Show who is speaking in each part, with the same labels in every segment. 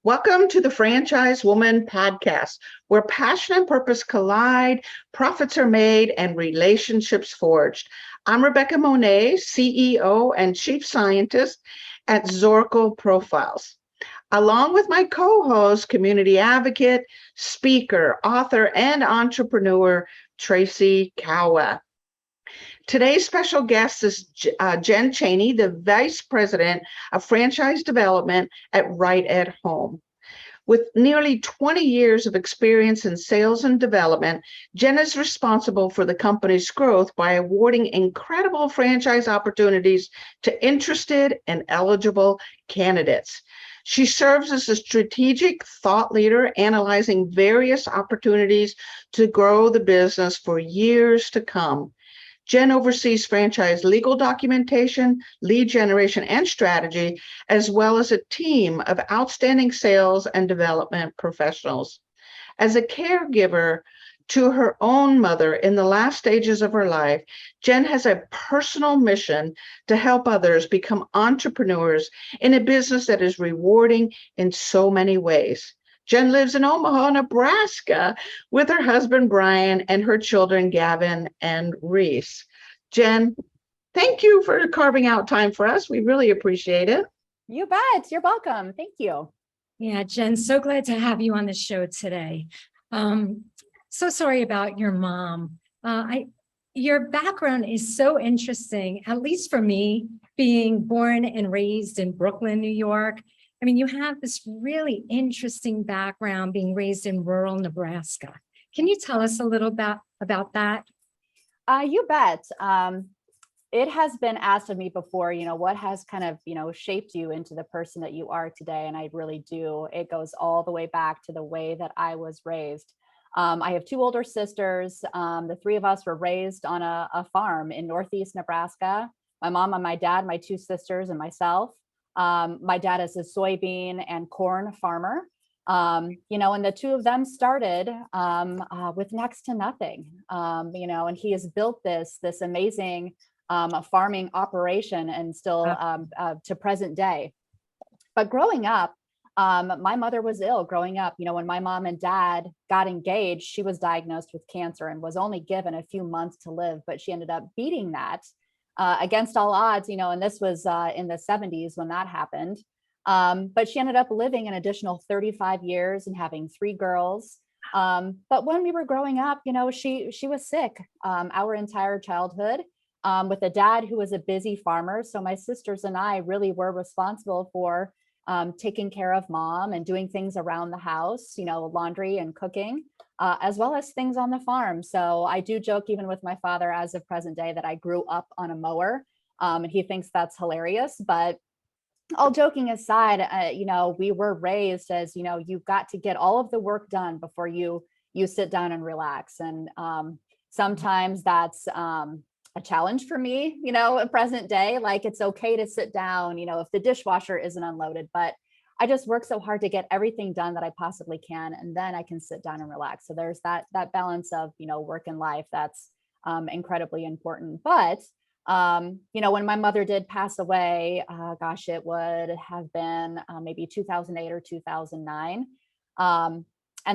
Speaker 1: Welcome to the Franchise Woman podcast, where passion and purpose collide, profits are made, and relationships forged. I'm Rebecca Monet, CEO and Chief Scientist at Zorkel Profiles. Along with my co-host, community advocate, speaker, author, and entrepreneur, Tracy Kawa. Today's special guest is Jen Chaney, the Vice President of Franchise Development at Right at Home. With nearly 20 years of experience in sales and development, Jen is responsible for the company's growth by awarding incredible franchise opportunities to interested and eligible candidates. She serves as a strategic thought leader, analyzing various opportunities to grow the business for years to come. Jen oversees franchise legal documentation, lead generation, and strategy, as well as a team of outstanding sales and development professionals. As a caregiver to her own mother in the last stages of her life, Jen has a personal mission to help others become entrepreneurs in a business that is rewarding in so many ways. Jen lives in Omaha, Nebraska, with her husband, Brian, and her children, Gavin and Reese. Jen, thank you for carving out time for us. We really appreciate it.
Speaker 2: You bet. You're welcome. Thank you.
Speaker 3: Yeah, Jen, so glad to have you on the show today. So sorry about your mom. Your background is so interesting, at least for me, being born and raised in Brooklyn, New York. I mean, you have this really interesting background being raised in rural Nebraska. Can you tell us a little about that?
Speaker 2: You bet. It has been asked of me before, what has kind of, shaped you into the person that you are today? And I really do. It goes all the way back to the way that I was raised. I have two older sisters. The three of us were raised on a farm in Northeast Nebraska. My mom and my dad, my two sisters and myself. My dad is a soybean and corn farmer, and the two of them started with next to nothing, and he has built this amazing farming operation and still to present day. But growing up, my mother was ill growing up. When my mom and dad got engaged, she was diagnosed with cancer and was only given a few months to live, but she ended up beating that. Against all odds, and this was in the 70s when that happened. But she ended up living an additional 35 years and having three girls. But when we were growing up, she was sick our entire childhood with a dad who was a busy farmer. So my sisters and I really were responsible for taking care of mom and doing things around the house, laundry and cooking. As well as things on the farm. So I do joke even with my father as of present day that I grew up on a mower, and he thinks that's hilarious. But all joking aside, we were raised as, you've got to get all of the work done before you sit down and relax. And sometimes that's a challenge for me, at present day. Like, it's okay to sit down, if the dishwasher isn't unloaded, but I just work so hard to get everything done that I possibly can, and then I can sit down and relax. So there's that balance of, work and life that's incredibly important. But, when my mother did pass away, it would have been maybe 2008 or 2009. And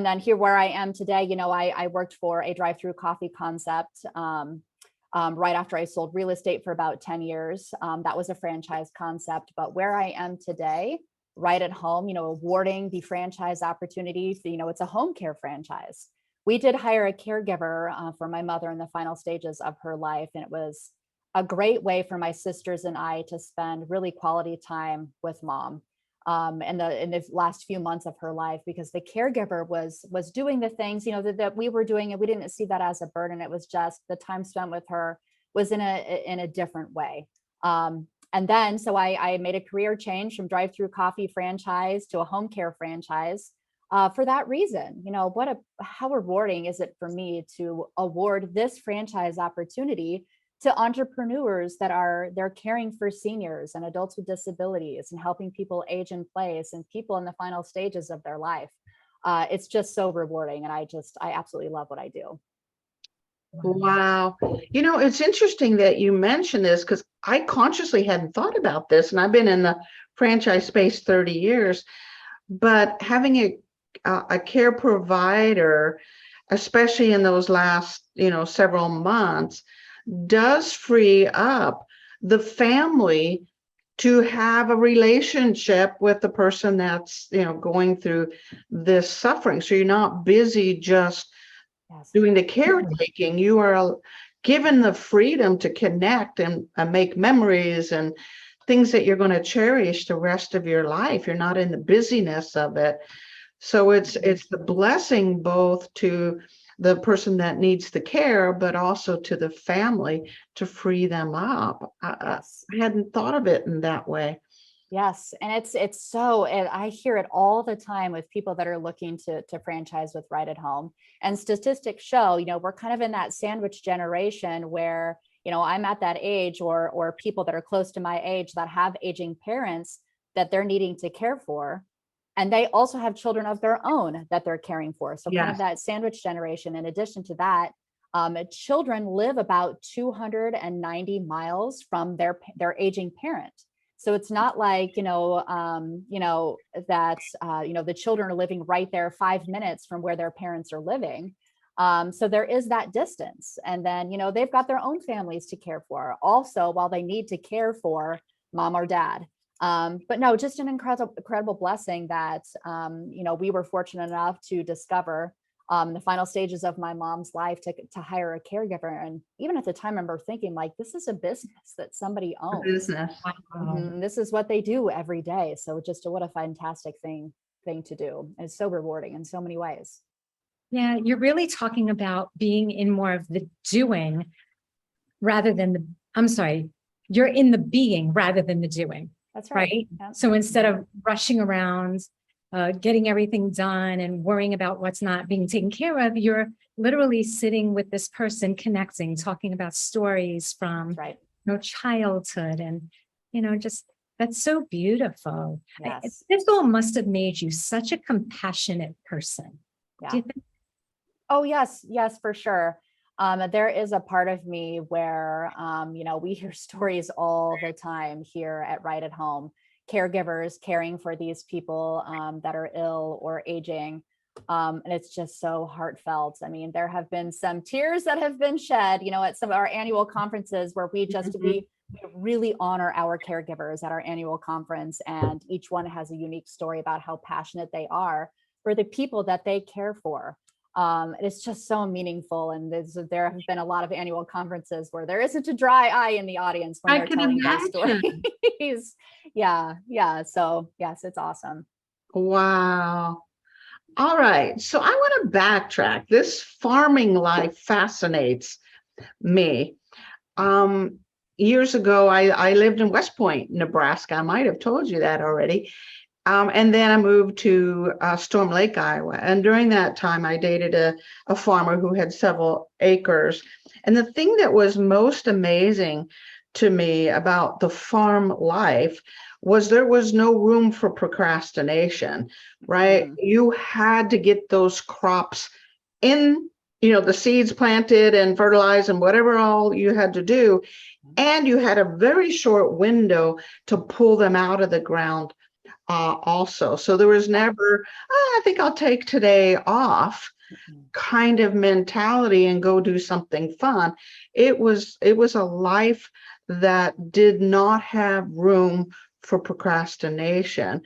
Speaker 2: then here where I am today, I worked for a drive-through coffee concept right after I sold real estate for about 10 years. That was a franchise concept. But where I am today, Right at Home, awarding the franchise opportunity. It's a home care franchise. We did hire a caregiver for my mother in the final stages of her life. And it was a great way for my sisters and I to spend really quality time with mom in the last few months of her life, because the caregiver was doing the things, that we were doing, and we didn't see that as a burden. It was just the time spent with her was in a different way. And then, so I made a career change from drive-through coffee franchise to a home care franchise for that reason. How rewarding is it for me to award this franchise opportunity to entrepreneurs they're caring for seniors and adults with disabilities and helping people age in place and people in the final stages of their life. It's just so rewarding. And I absolutely love what I do.
Speaker 1: Wow. It's interesting that you mentioned this, because I consciously hadn't thought about this, and I've been in the franchise space 30 years. but having a care provider, especially in those last, several months, does free up the family to have a relationship with the person that's, going through this suffering. So you're not busy just
Speaker 2: Yes.
Speaker 1: doing the caretaking. You are given the freedom to connect and make memories and things that you're going to cherish the rest of your life. You're not in the busyness of it. So it's the blessing both to the person that needs the care, but also to the family to free them up. I hadn't thought of it in that way.
Speaker 2: Yes. And it's so, and I hear it all the time with people that are looking to franchise with Right at Home. And statistics show, we're kind of in that sandwich generation where, I'm at that age, or people that are close to my age that have aging parents that they're needing to care for. And they also have children of their own that they're caring for. So kind of that sandwich generation. In addition to that, children live about 290 miles from their aging parent. So it's not like, that, the children are living right there 5 minutes from where their parents are living. So there is that distance. And then, they've got their own families to care for also while they need to care for mom or dad. But no, just an incredible blessing that, we were fortunate enough to discover the final stages of my mom's life to hire a caregiver. And even at the time, I remember thinking like, this is a business that somebody owns.
Speaker 1: Business.
Speaker 2: This is what they do every day. So just what a fantastic thing to do. And it's so rewarding in so many ways.
Speaker 3: Yeah, you're really talking about being in more of the doing rather than you're in the being rather than the doing.
Speaker 2: That's right.
Speaker 3: Right.
Speaker 2: Yeah.
Speaker 3: So instead of rushing around, getting everything done and worrying about what's not being taken care of, you're literally sitting with this person, connecting, talking about stories from childhood, and just that's so beautiful.
Speaker 2: Yes.
Speaker 3: This all must have made you such a compassionate person.
Speaker 2: Yeah.
Speaker 3: Do you think?
Speaker 2: Oh, yes, for sure. There is a part of me where, we hear stories all the time here at Right at Home, caregivers caring for these people that are ill or aging. And it's just so heartfelt. I mean, there have been some tears that have been shed, at some of our annual conferences where we really honor our caregivers at our annual conference. And each one has a unique story about how passionate they are for the people that they care for. It's just so meaningful. And there have been a lot of annual conferences where there isn't a dry eye in the audience when they're telling their stories. Yeah. So yes, it's awesome.
Speaker 1: Wow. All right. So I want to backtrack. This farming life fascinates me. Years ago, I lived in West Point, Nebraska. I might have told you that already. And then I moved to Storm Lake, Iowa. And during that time, I dated a farmer who had several acres. And the thing that was most amazing to me about the farm life was there was no room for procrastination, right? Mm-hmm. You had to get those crops in, the seeds planted and fertilized and whatever all you had to do. And you had a very short window to pull them out of the ground. Also. So there was never, I think I'll take today off kind of mentality and go do something fun. It was a life that did not have room for procrastination.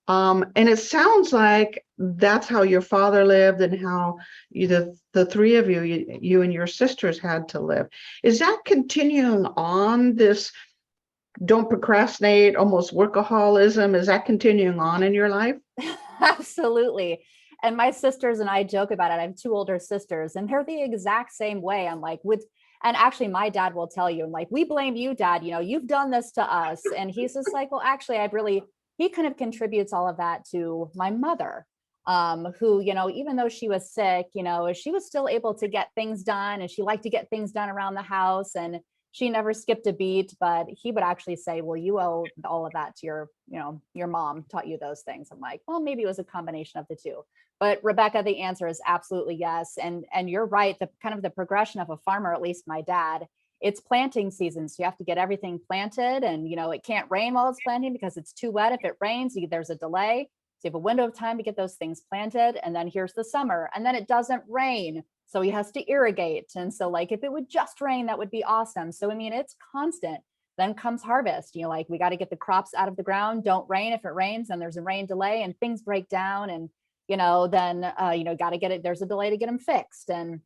Speaker 1: And it sounds like that's how your father lived and how the three of you and your sisters had to live. Is that continuing on, this don't procrastinate, almost workaholism? Is that continuing on in your life?
Speaker 2: Absolutely. And my sisters and I joke about it. I have two older sisters and they're the exact same way. I'm like, and actually my dad will tell you, I'm like, we blame you, Dad, you've done this to us. And he's just like, well, actually, he kind of contributes all of that to my mother, who, even though she was sick, she was still able to get things done, and she liked to get things done around the house, and she never skipped a beat. But he would actually say, well, you owe all of that to your mom taught you those things. I'm like, well, maybe it was a combination of the two. But Rebecca, the answer is absolutely yes. And you're right. The kind of the progression of a farmer, at least my dad, it's planting season. So you have to get everything planted, and, it can't rain while it's planting because it's too wet. If it rains, there's a delay. So you have a window of time to get those things planted. And then here's the summer, and then it doesn't rain. So he has to irrigate. And so like, if it would just rain, that would be awesome. So, I mean, it's constant. Then comes harvest, like we got to get the crops out of the ground. Don't rain. If it rains, then there's a rain delay and things break down. And, then, got to get it. There's a delay to get them fixed. And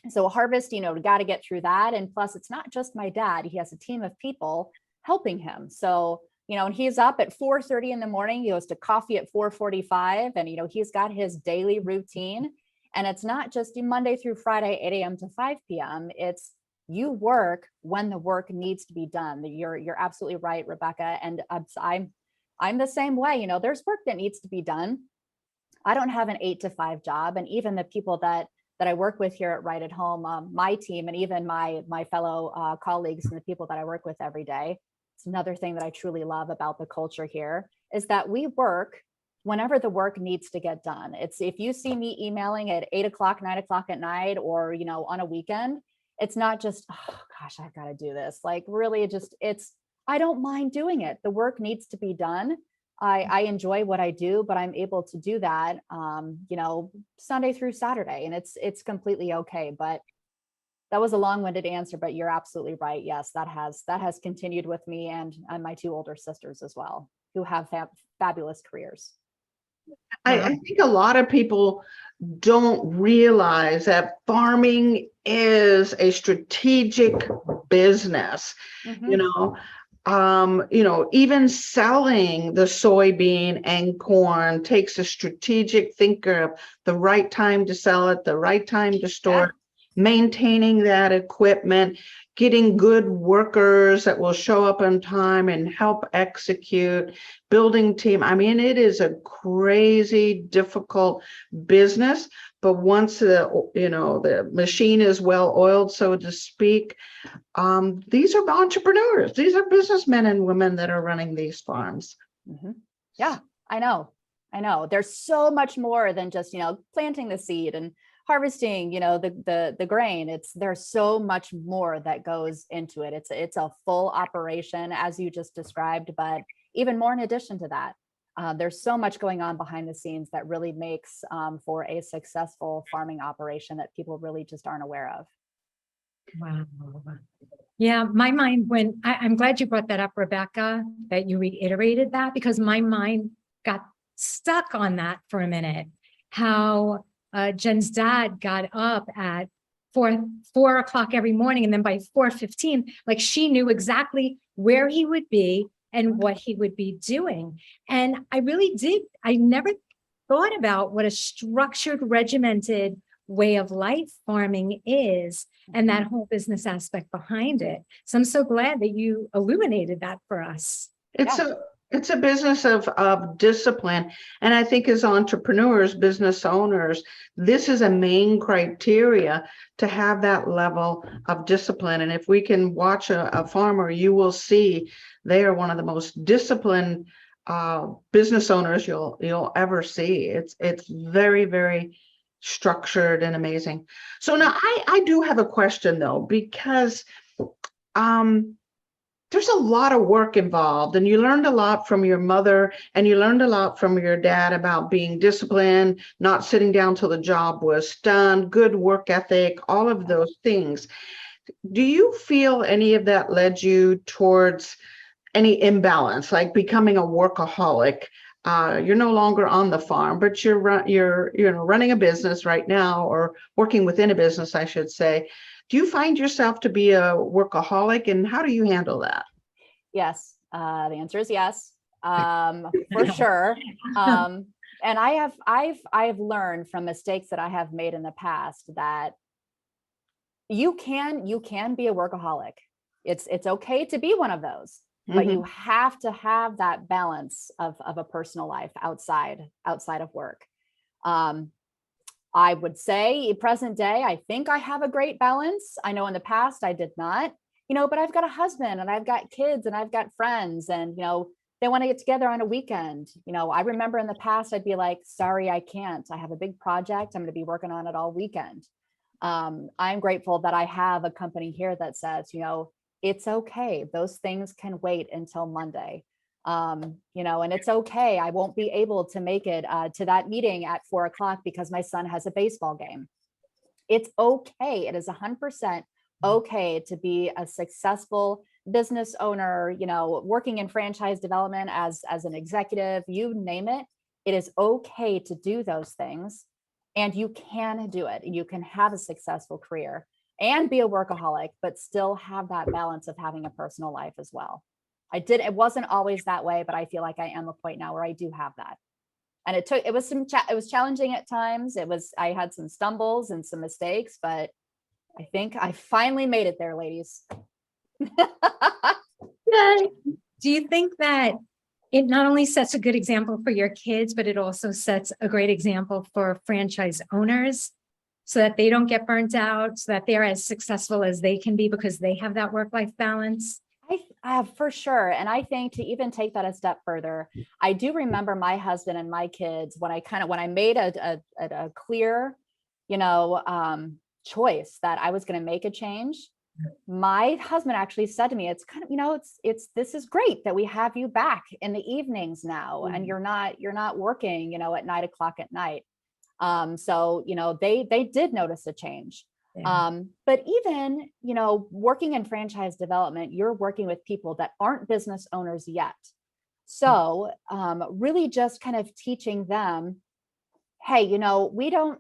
Speaker 2: so harvest, got to get through that. And plus it's not just my dad. He has a team of people helping him. So, and he's up at 4:30 in the morning. He goes to coffee at 4:45, and, he's got his daily routine. And it's not just Monday through Friday, 8 a.m. to 5 p.m. It's you work when the work needs to be done. You're absolutely right, Rebecca. And I'm the same way. There's work that needs to be done. I don't have an 8 to 5 job. And even the people that I work with here at Right at Home, my team, and even my fellow colleagues and the people that I work with every day. It's another thing that I truly love about the culture here is that we work whenever the work needs to get done. It's if you see me emailing at 8 o'clock, 9 o'clock at night, or, on a weekend, it's not just, oh gosh, I've got to do this. Like really I don't mind doing it. The work needs to be done. I enjoy what I do, but I'm able to do that, Sunday through Saturday, and it's completely okay. But that was a long-winded answer, but you're absolutely right. Yes, that has continued with me and my 2 older sisters as well, who have fabulous careers.
Speaker 1: I think a lot of people don't realize that farming is a strategic business. Even selling the soybean and corn takes a strategic thinker of the right time to sell it, the right time to store it, maintaining that equipment, getting good workers that will show up on time and help execute, building team. I mean, it is a crazy, difficult business, but once the machine is well oiled, so to speak, these are entrepreneurs. These are businessmen and women that are running these farms.
Speaker 2: Mm-hmm. Yeah, I know. There's so much more than just, planting the seed and harvesting, the grain. There's so much more that goes into it. It's a full operation, as you just described, but even more in addition to that, there's so much going on behind the scenes that really makes for a successful farming operation that people really just aren't aware of.
Speaker 3: Wow. Yeah, my mind went, I'm glad you brought that up, Rebecca, that you reiterated that, because my mind got stuck on that for a minute. How Jen's dad got up at 4 o'clock every morning, and then by 4:15, like she knew exactly where he would be and what he would be doing. And I never thought about what a structured, regimented way of life farming is, and that whole business aspect behind it. So I'm so glad that you illuminated that for us.
Speaker 1: It's a business of discipline. And I think as entrepreneurs, business owners, this is a main criteria to have that level of discipline. And if we can watch a farmer, you will see they are one of the most disciplined business owners you'll ever see. It's very, very structured and amazing. So now I do have a question though, because there's a lot of work involved, and you learned a lot from your mother and you learned a lot from your dad about being disciplined, not sitting down till the job was done, good work ethic, all of those things. Do you feel any of that led you towards any imbalance, like becoming a workaholic? You're no longer on the farm, but you're running a business right now, or working within a business, I should say. Do you find yourself to be a workaholic, and how do you handle that?
Speaker 2: Yes, the answer is yes, for sure. And I've learned from mistakes that I have made in the past that you can be a workaholic. It's okay to be one of those. But you have to have that balance of a personal life outside of work. I would say present day, I think I have a great balance. I know in the past I did not, but I've got a husband and I've got kids and I've got friends, and, they want to get together on a weekend. I remember in the past, I'd be like, sorry, I can't. I have a big project. I'm going to be working on it all weekend. I'm grateful that I have a company here that says, it's okay. Those things can wait until Monday. And it's okay. I won't be able to make it to that meeting at 4 o'clock because my son has a baseball game. It's okay. It is 100% okay to be a successful business owner, working in franchise development as an executive, you name it. It is okay to do those things, and you can do it, and you can have a successful career and be a workaholic, but still have that balance of having a personal life as well. It wasn't always that way, but I feel like I am a point now where I do have that. And it was challenging at times. I had some stumbles and some mistakes, but I think I finally made it there, ladies.
Speaker 3: Do you think that it not only sets a good example for your kids, but it also sets a great example for franchise owners so that they don't get burnt out, so that they're as successful as they can be because they have that work-life balance?
Speaker 2: I for sure. And I think to even take that a step further, I do remember my husband and my kids when I made a clear, choice that I was going to make a change. My husband actually said to me, it's kind of, this is great that we have you back in the evenings now, and you're not working, at 9 o'clock at night. So, they did notice a change.
Speaker 3: Yeah.
Speaker 2: But even, working in franchise development, you're working with people that aren't business owners yet. So, really just kind of teaching them, hey, we don't,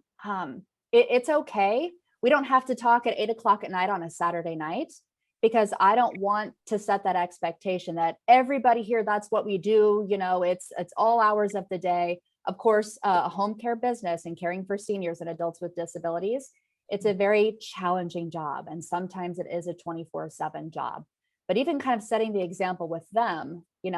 Speaker 2: it's okay. We don't have to talk at 8 o'clock at night on a Saturday night, because I don't want to set that expectation that everybody here, that's what we do. It's all hours of the day. Of course, a home care business and caring for seniors and adults with disabilities, it's a very challenging job. And sometimes it is a 24/7 job. But even kind of setting the example with them, you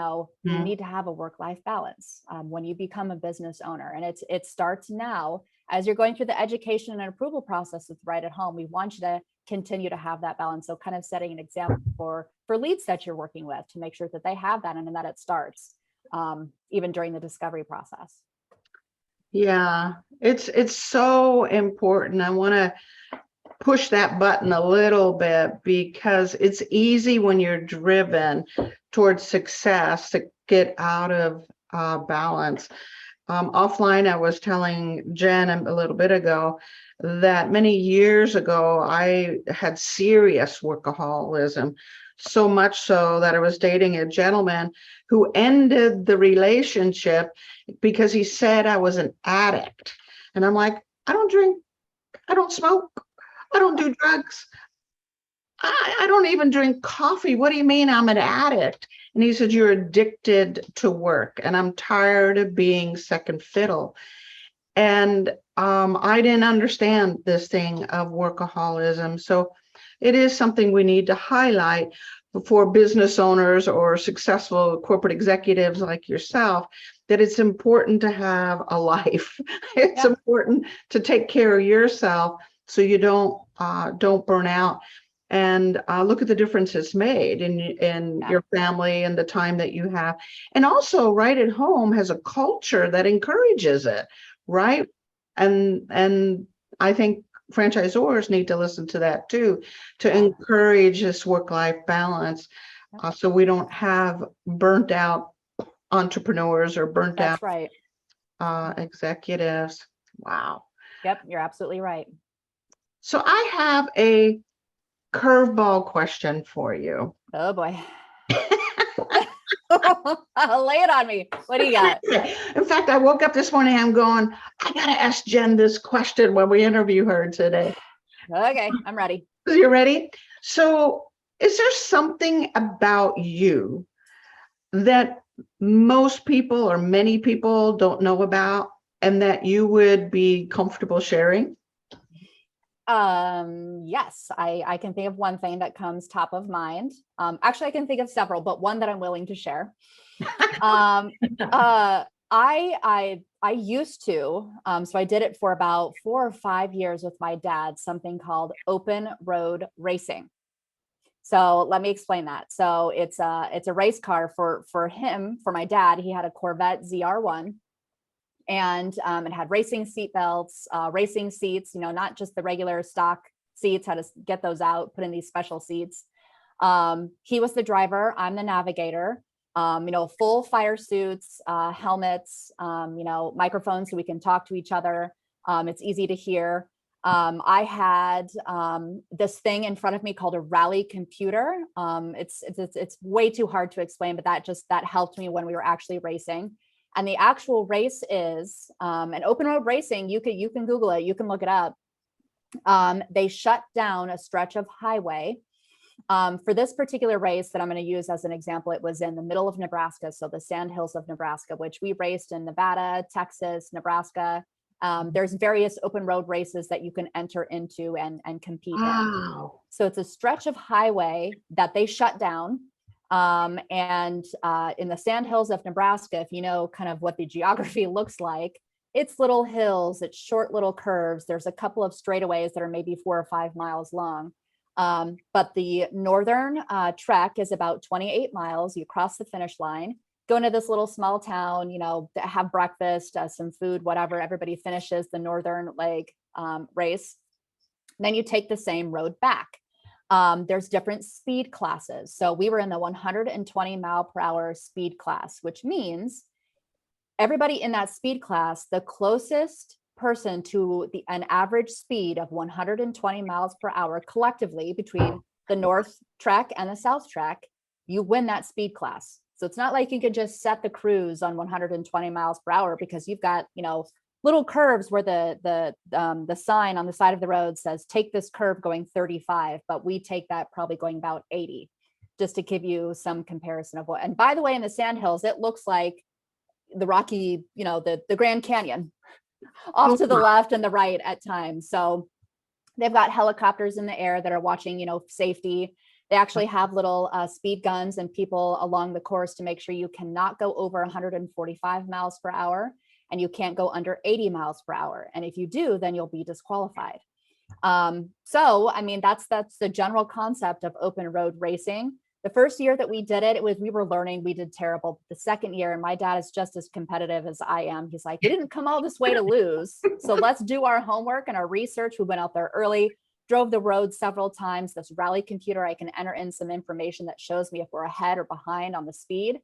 Speaker 2: need to have a work-life balance when you become a business owner. And it starts now as you're going through the education and approval process with Right at Home. We want you to continue to have that balance. So kind of setting an example for leads that you're working with to make sure that they have that, and that it starts even during the discovery process.
Speaker 1: Yeah, it's so important. I want to push that button a little bit, because it's easy when you're driven towards success to get out of balance. Offline, I was telling Jen a little bit ago that many years ago, I had serious workaholism, so much so that I was dating a gentleman who ended the relationship because he said I was an addict. And I'm like, I don't drink, I don't smoke, I don't do drugs. I don't even drink coffee. What do you mean I'm an addict? And he said, you're addicted to work, and I'm tired of being second fiddle. And I didn't understand this thing of workaholism. So it is something we need to highlight for business owners or successful corporate executives like yourself, that it's important to have a life. It's important to take care of yourself so you don't burn out. And look at the difference it's made in your family and the time that you have. And also, Right at Home has a culture that encourages it, right? And I think franchisors need to listen to that too, to encourage this work-life balance, so we don't have burnt out entrepreneurs or burnt out executives. Wow.
Speaker 2: Yep, you're absolutely right.
Speaker 1: So I have a curveball question for you.
Speaker 2: Oh boy. Lay it on me. What do you got?
Speaker 1: In fact, I woke up this morning, I'm going, I gotta ask Jen this question when we interview her today.
Speaker 2: Okay, I'm ready.
Speaker 1: You ready? So is there something about you that most people or many people don't know about, and that you would be comfortable sharing?
Speaker 2: Yes, I can think of one thing that comes top of mind. Actually, I can think of several, but one that I'm willing to share. I used to, so I did it for about 4 or 5 years with my dad, something called open road racing. So let me explain that. So it's a race car for him, for my dad. He had a Corvette ZR1. And it had racing seat belts, racing seats, not just the regular stock seats, how to get those out, put in these special seats. He was the driver, I'm the navigator. Full fire suits, helmets, microphones so we can talk to each other. It's easy to hear. I had this thing in front of me called a rally computer. It's way too hard to explain, but that helped me when we were actually racing. And the actual race is an open road racing. You can Google it, you can look it up. They shut down a stretch of highway. For this particular race that I'm going to use as an example, it was in the middle of Nebraska, so the sandhills of Nebraska, which we raced in Nevada, Texas, Nebraska. There's various open road races that you can enter into and compete in. So it's a stretch of highway that they shut down. In the sandhills of Nebraska, if you know kind of what the geography looks like, it's little hills, it's short little curves. There's a couple of straightaways that are maybe 4 or 5 miles long. But the northern trek is about 28 miles. You cross the finish line, go into this little small town, have breakfast, some food, whatever. Everybody finishes the northern leg race. Then you take the same road back. There's different speed classes. So we were in the 120 mile per hour speed class, which means everybody in that speed class, the closest person to an average speed of 120 miles per hour collectively between the north trek and the south trek, you win that speed class. So it's not like you can just set the cruise on 120 miles per hour because you've got, little curves where the sign on the side of the road says, take this curve going 35, but we take that probably going about 80, just to give you some comparison of what. And by the way, in the sandhills, it looks like the Rocky, the Grand Canyon off to the left and the right at times. So they've got helicopters in the air that are watching, safety. They actually have little speed guns and people along the course to make sure you cannot go over 145 miles per hour and you can't go under 80 miles per hour. And if you do, then you'll be disqualified. So, that's the general concept of open road racing. The first year that we did it, we were learning, we did terrible. The second year, and my dad is just as competitive as I am. He's like, you didn't come all this way to lose. So let's do our homework and our research. We went out there early, drove the road several times. This rally computer, I can enter in some information that shows me if we're ahead or behind on the speed.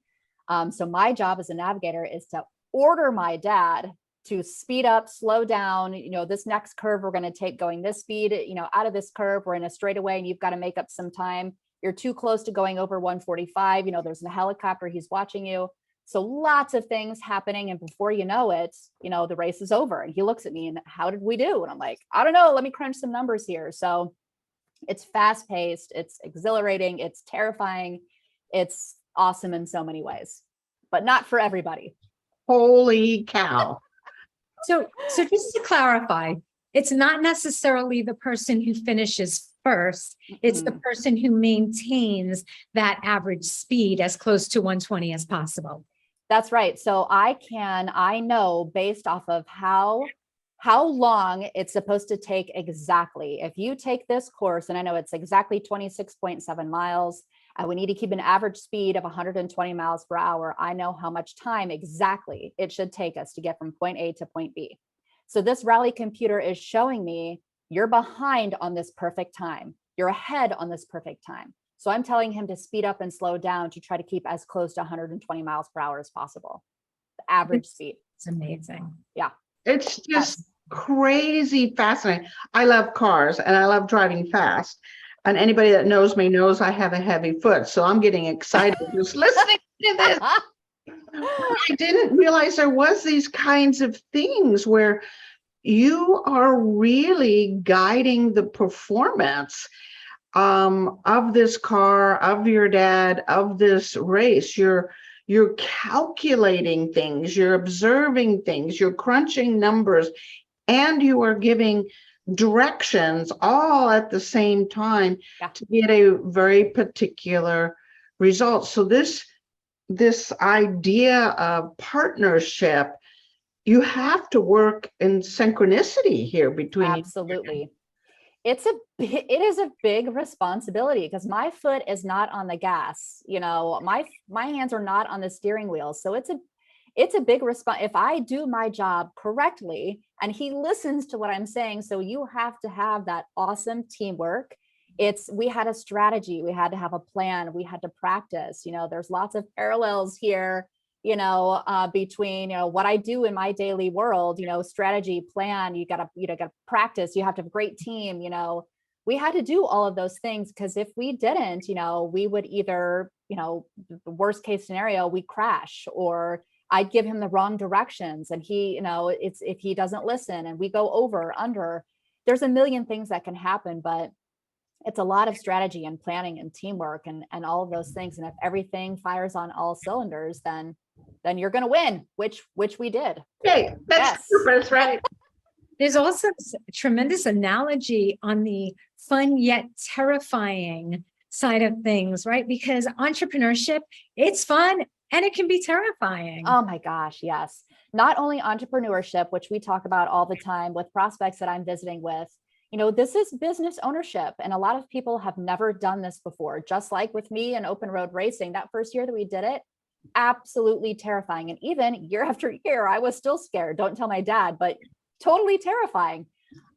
Speaker 2: So my job as a navigator is to order my dad to speed up, slow down, this next curve we're going to take going this speed, out of this curve, we're in a straightaway and you've got to make up some time. You're too close to going over 145. There's a helicopter, he's watching you. So lots of things happening. And before you know it, the race is over. And he looks at me and how did we do? And I'm like, I don't know. Let me crunch some numbers here. So it's fast paced. It's exhilarating. It's terrifying. It's awesome in so many ways, but not for everybody.
Speaker 1: Holy cow.
Speaker 3: So just to clarify, it's not necessarily the person who finishes first. It's the person who maintains that average speed as close to 120 as possible.
Speaker 2: That's right. So I know based off of how long it's supposed to take exactly. If you take this course, and I know it's exactly 26.7 miles, and we need to keep an average speed of 120 miles per hour, I know how much time exactly it should take us to get from point A to point B. So this rally computer is showing me you're behind on this perfect time. You're ahead on this perfect time. So I'm telling him to speed up and slow down to try to keep as close to 120 miles per hour as possible. The average speed.
Speaker 3: It's amazing.
Speaker 2: Yeah.
Speaker 1: It's just crazy fascinating. I love cars and I love driving fast. And anybody that knows me knows I have a heavy foot. So I'm getting excited just listening to this. I didn't realize there was these kinds of things where you are really guiding the performance of this car, of your dad, of this race. You're calculating things, you're observing things, you're crunching numbers, and you are giving directions all at the same time to get a very particular result. So this idea of partnership, you have to work in synchronicity here between
Speaker 2: absolutely. It is a big responsibility because my foot is not on the gas. My hands are not on the steering wheel. So it's a big response. If I do my job correctly and he listens to what I'm saying, so you have to have that awesome teamwork. we had a strategy, we had to have a plan, we had to practice. There's lots of parallels here, between, what I do in my daily world, strategy, plan, you gotta practice, you have to have a great team, we had to do all of those things, because if we didn't, we would either, the worst case scenario, we crash, or I'd give him the wrong directions, and he, it's, if he doesn't listen and we go over, under, there's a million things that can happen, but it's a lot of strategy and planning and teamwork and all of those things. And if everything fires on all cylinders, then you're going to win, which we did.
Speaker 1: Okay, that's purpose, right?
Speaker 3: There's also a tremendous analogy on the fun yet terrifying side of things, right? Because entrepreneurship, it's fun and it can be terrifying.
Speaker 2: Oh my gosh, yes. Not only entrepreneurship, which we talk about all the time with prospects that I'm visiting with, this is business ownership. And a lot of people have never done this before. Just like with me and open road racing, that first year that we did it, absolutely terrifying. And even year after year, I was still scared. Don't tell my dad, but totally terrifying.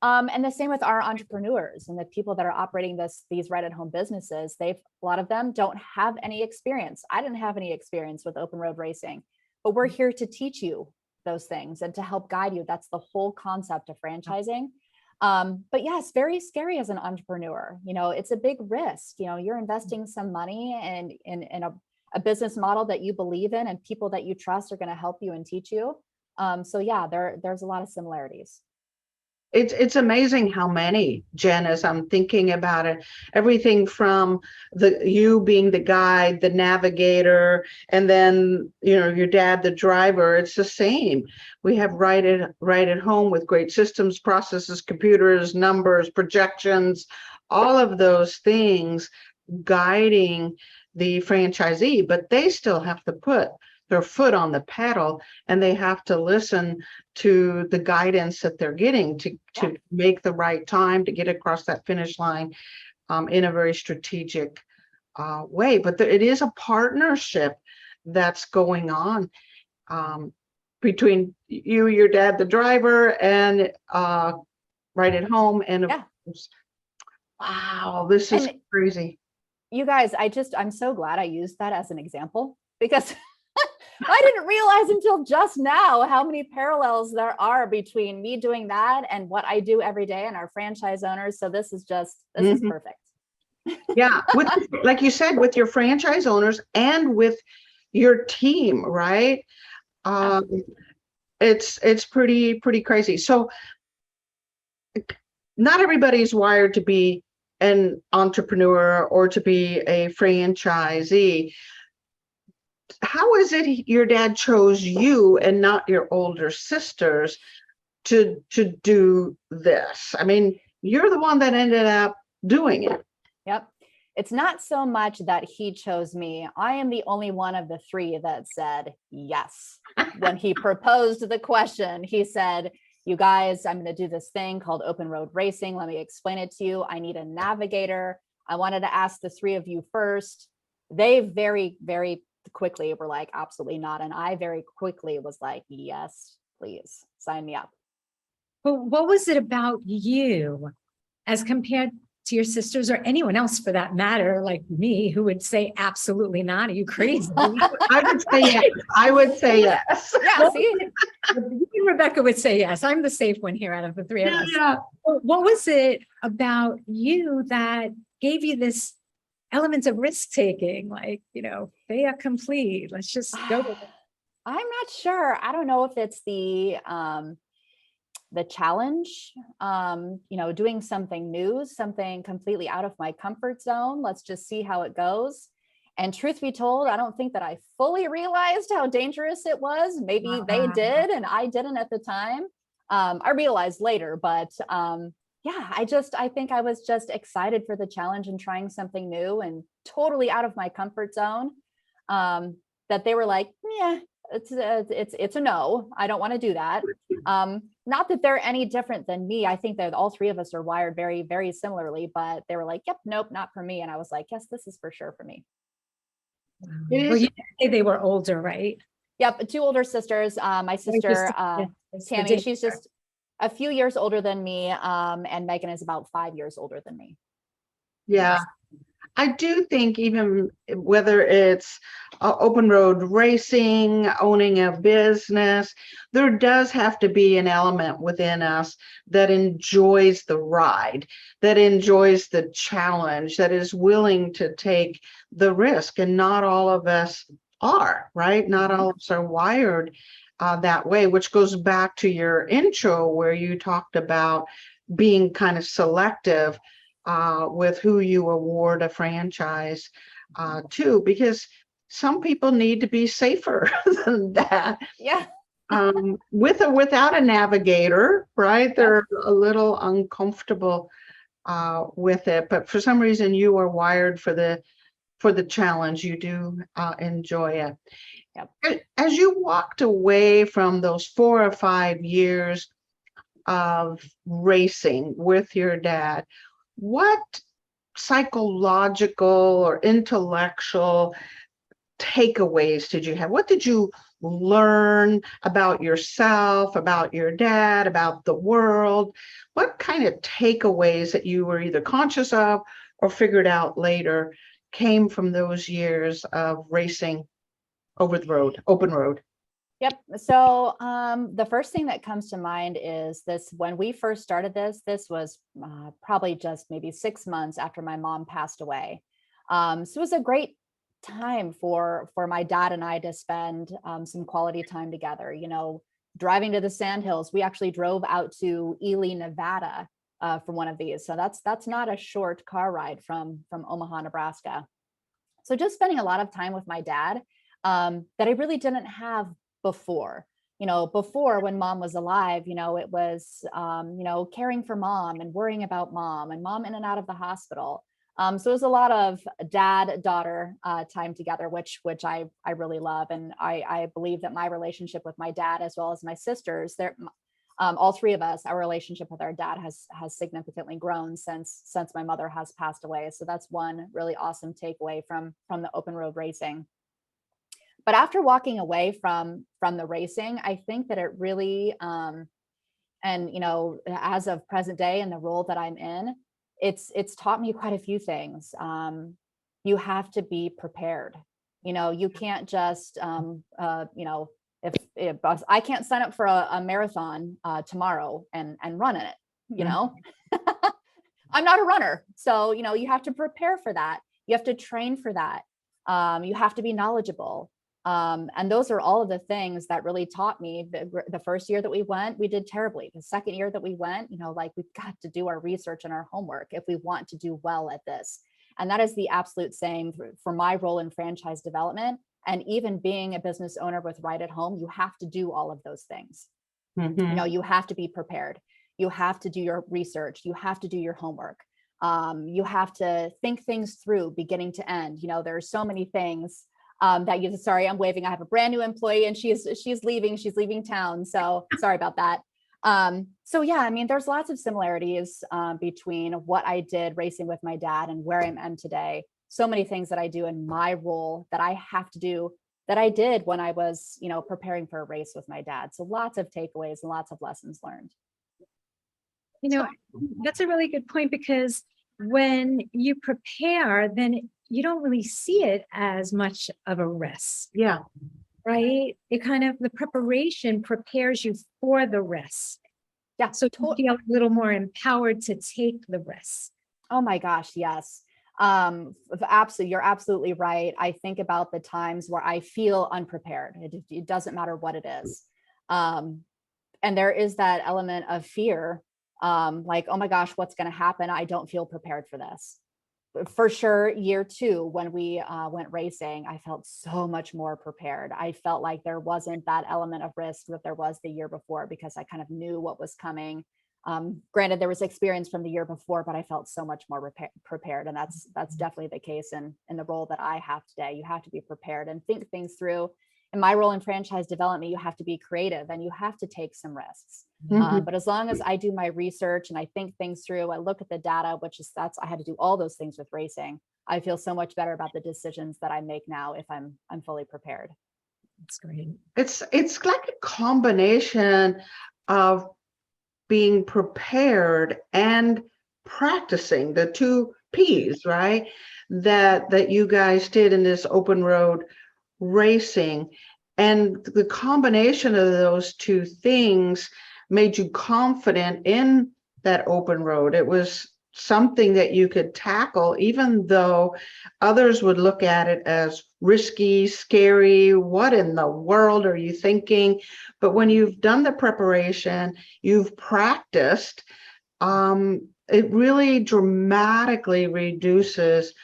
Speaker 2: And the same with our entrepreneurs and the people that are operating these right at home businesses. A lot of them don't have any experience. I didn't have any experience with open road racing, but we're here to teach you those things and to help guide you. That's the whole concept of franchising. But yes, very scary as an entrepreneur. It's a big risk. You're investing some money in a business model that you believe in, and people that you trust are going to help you and teach you. So yeah, there's a lot of similarities.
Speaker 1: It's amazing how many, Jen, as I'm thinking about it, everything from you being the guide, the navigator, and then, your dad, the driver, it's the same. We have right at home with great systems, processes, computers, numbers, projections, all of those things guiding the franchisee, but they still have to put their foot on the pedal, and they have to listen to the guidance that they're getting to make the right time to get across that finish line in a very strategic way. But it is a partnership that's going on between you, your dad, the driver, and right at home. And of course, wow, this is crazy.
Speaker 2: You guys, I'm so glad I used that as an example, because I didn't realize until just now how many parallels there are between me doing that and what I do every day and our franchise owners. So this is perfect.
Speaker 1: Yeah. Like you said, with your franchise owners and with your team, right? It's pretty crazy. So not everybody's wired to be an entrepreneur or to be a franchisee. How is it your dad chose you and not your older sisters to do this? I mean, you're the one that ended up doing it.
Speaker 2: Yep. It's not so much that he chose me. I am the only one of the three that said yes. When he proposed the question, he said, you guys, I'm going to do this thing called open road racing. Let me explain it to you. I need a navigator. I wanted to ask the three of you first. They very, very quickly were like, absolutely not. And I very quickly was like, yes, please sign me up.
Speaker 3: But what was it about you as compared to your sisters or anyone else for that matter, like me, who would say absolutely not? Are you crazy?
Speaker 1: I would say yes. I would say yes.
Speaker 2: Yeah, see?
Speaker 3: Rebecca would say yes. I'm the safe one here out of the three of us.
Speaker 1: Yeah.
Speaker 3: What was it about you that gave you this elements of risk taking, like, fait accompli, let's just go with it?
Speaker 2: I'm not sure. I don't know if it's the challenge, doing something new, something completely out of my comfort zone. Let's just see how it goes. And truth be told, I don't think that I fully realized how dangerous it was. Maybe they did, and I didn't at the time. I realized later, but I think I was just excited for the challenge and trying something new and totally out of my comfort zone. That they were like, yeah, it's a no. I don't want to do that. Not that they're any different than me. I think that all three of us are wired very, very similarly, but they were like, yep, nope, not for me. And I was like, yes, this is for sure for me.
Speaker 3: Well, you say they were older, right?
Speaker 2: Yep, two older sisters. My sister, Tammy, she's just a few years older than me, and Megan is about 5 years older than me.
Speaker 1: Yeah. I do think even whether it's open road racing, owning a business, there does have to be an element within us that enjoys the ride, that enjoys the challenge, that is willing to take the risk. And not all of us are, right? Not all of us are wired that way, which goes back to your intro where you talked about being kind of selective with who you award a franchise to, because some people need to be safer than that.
Speaker 2: Yeah.
Speaker 1: With or without a navigator, right? They're a little uncomfortable with it, but for some reason you are wired for the challenge. You do enjoy it.
Speaker 2: Yep.
Speaker 1: As you walked away from those 4 or 5 years of racing with your dad, what psychological or intellectual takeaways did you have? What did you learn about yourself, about your dad, about the world? What kind of takeaways that you were either conscious of or figured out later came from those years of racing over the road, open road?
Speaker 2: Yep. So the first thing that comes to mind is this: when we first started this was probably just maybe 6 months after my mom passed away. So it was a great time for my dad and I to spend some quality time together. You know, driving to the Sandhills. We actually drove out to Ely, Nevada, for one of these. So that's not a short car ride from Omaha, Nebraska. So just spending a lot of time with my dad that I really didn't have before. You know, before, when mom was alive, you know, it was caring for mom and worrying about mom, and mom in and out of the hospital. So it was a lot of dad daughter time together, which I really love. And I believe that my relationship with my dad, as well as my sisters, all three of us, our relationship with our dad has significantly grown since my mother has passed away. So that's one really awesome takeaway from the open road racing. But after walking away from the racing, I think that it really, and you know, as of present day and the role that I'm in, it's taught me quite a few things. You have to be prepared. You know, you can't just, if I can't sign up for a marathon tomorrow and run in it, you know, I'm not a runner. So, you know, you have to prepare for that. You have to train for that. You have to be knowledgeable. And those are all of the things that really taught me. The first year that we went, we did terribly. The second year that we went, you know, like, we've got to do our research and our homework if we want to do well at this. And that is the absolute same for my role in franchise development. And even being a business owner with Right at Home, you have to do all of those things. You know, you have to be prepared. You have to do your research. You have to do your homework. You have to think things through beginning to end. You know, there's so many things sorry, I'm waving. I have a brand new employee and she's leaving town. So sorry about that. So yeah, I mean, there's lots of similarities between what I did racing with my dad and where I'm at today. So many things that I do in my role that I have to do that I did when I was, you know, preparing for a race with my dad. So lots of takeaways and lots of lessons learned.
Speaker 3: You know, that's a really good point, because when you prepare, then you don't really see it as much of a risk.
Speaker 1: Yeah.
Speaker 3: Right? It kind of, the preparation prepares you for the risk.
Speaker 2: Yeah.
Speaker 3: So you feel a little more empowered to take the risk.
Speaker 2: Oh my gosh, yes. Absolutely. You're absolutely right. I think about the times where I feel unprepared. It doesn't matter what it is. And there is that element of fear, like, oh my gosh, what's going to happen? I don't feel prepared for this. For sure, year 2, when we went racing, I felt so much more prepared. I felt like there wasn't that element of risk that there was the year before, because I kind of knew what was coming. Granted, there was experience from the year before, but I felt so much more prepared. And that's definitely the case in the role that I have today. You have to be prepared and think things through. In my role in franchise development, you have to be creative and you have to take some risks. But as long as I do my research and I think things through, I look at the data, I had to do all those things with racing. I feel so much better about the decisions that I make now if I'm fully prepared.
Speaker 3: That's great.
Speaker 1: It's like a combination of being prepared and practicing. The two P's, right? That you guys did in this open road racing. And the combination of those two things made you confident in that open road. It was something that you could tackle, even though others would look at it as risky, scary. What in the world are you thinking? But when you've done the preparation, you've practiced, it really dramatically reduces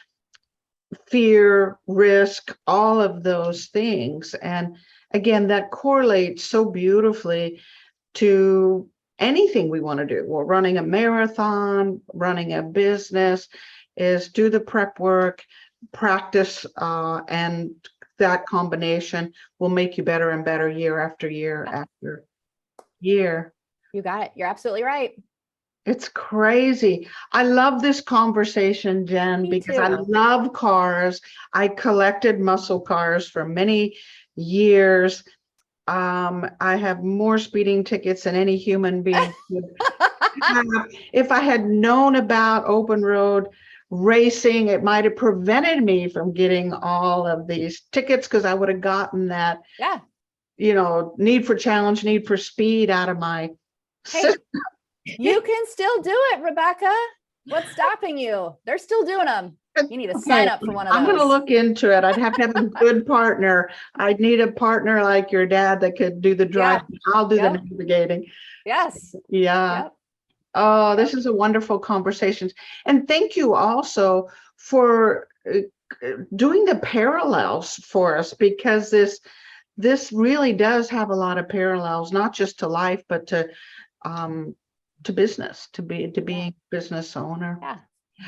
Speaker 1: fear, risk, all of those things. And again, that correlates so beautifully to anything we want to do. Well, running a marathon, running a business, is do the prep work, practice, and that combination will make you better and better year after year after year.
Speaker 2: You got it. You're absolutely right.
Speaker 1: It's crazy. I love this conversation, Jen,
Speaker 2: Me
Speaker 1: because
Speaker 2: too.
Speaker 1: I love cars. I collected muscle cars for many years. I have more speeding tickets than any human being could have. If I had known about open road racing, it might have prevented me from getting all of these tickets, because I would have gotten that,
Speaker 2: Yeah.
Speaker 1: need for challenge, need for speed out of my
Speaker 2: Hey,
Speaker 1: system.
Speaker 2: you can still do it, Rebecca. What's stopping you? They're still doing them. You need to
Speaker 1: Okay,
Speaker 2: sign up for one of
Speaker 1: I'm going to
Speaker 2: those.
Speaker 1: look into it. I'd have to have a good partner. I'd need a partner like your dad that could do the driving. I'll do the
Speaker 2: Yep.
Speaker 1: navigating.
Speaker 2: Yes.
Speaker 1: Yeah.
Speaker 2: Yep.
Speaker 1: Oh, this is a wonderful conversation. And thank you also for doing the parallels for us, because this really does have a lot of parallels, not just to life, but to business, to being a business owner.
Speaker 2: Yeah.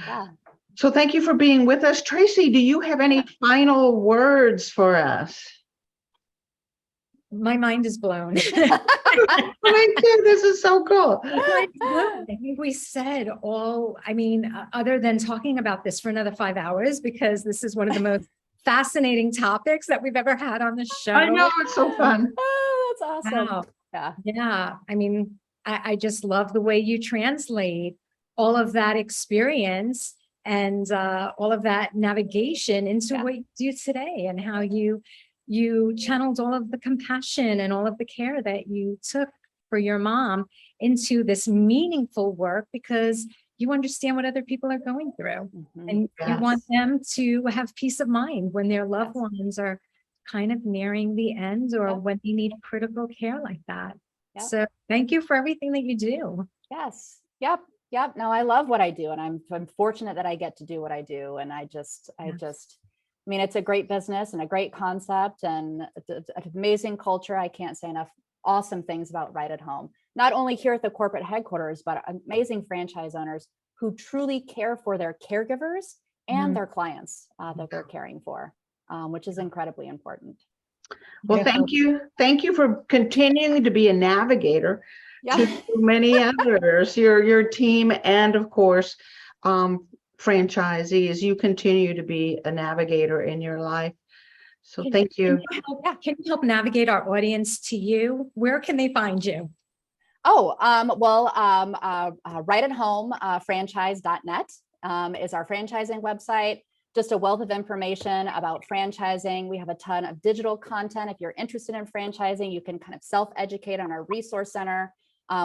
Speaker 2: Yeah.
Speaker 1: So thank you for being with us. Tracy, do you have any final words for us?
Speaker 3: My mind is blown.
Speaker 1: Thank you. This is so cool.
Speaker 3: I think we said all, other than talking about this for another 5 hours, because this is one of the most fascinating topics that we've ever had on the show.
Speaker 1: I know, it's so fun.
Speaker 2: Oh, that's awesome.
Speaker 3: Wow.
Speaker 2: Yeah.
Speaker 3: Yeah. I just love the way you translate all of that experience and all of that navigation into what you do today, and how you channeled all of the compassion and all of the care that you took for your mom into this meaningful work, because you understand what other people are going through. And you want them to have peace of mind when their loved ones are kind of nearing the end, or when they need critical care like that. So thank you for everything that you do.
Speaker 2: Yes. Yep. No, I love what I do, and I'm fortunate that I get to do what I do. And it's a great business and a great concept and an amazing culture. I can't say enough awesome things about Right at Home, not only here at the corporate headquarters, but amazing franchise owners who truly care for their caregivers and their clients that they're caring for, which is incredibly important.
Speaker 1: Well, thank you. Thank you for continuing to be a navigator to many others, your team, and of course, franchisees. You continue to be a navigator in your life. So thank you.
Speaker 3: Can you help navigate our audience to you? Where can they find you?
Speaker 2: Right at Home franchise.net is our franchising website. Just a wealth of information about franchising. We have a ton of digital content. If you're interested in franchising, you can kind of self-educate on our resource center.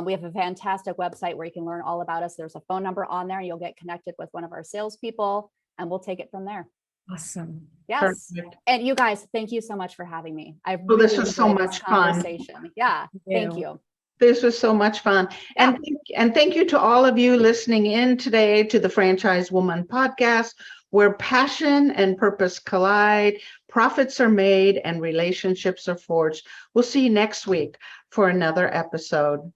Speaker 2: We have a fantastic website where you can learn all about us. There's a phone number on there. You'll get connected with one of our salespeople, and we'll take it from there.
Speaker 3: Awesome.
Speaker 2: Yes. Perfect. And you guys, thank you so much for having me.
Speaker 1: This was so much fun.
Speaker 2: Yeah. Thank you.
Speaker 1: This was so much fun. And thank you to all of you listening in today to the Franchise Woman podcast, where passion and purpose collide, profits are made, and relationships are forged. We'll see you next week for another episode.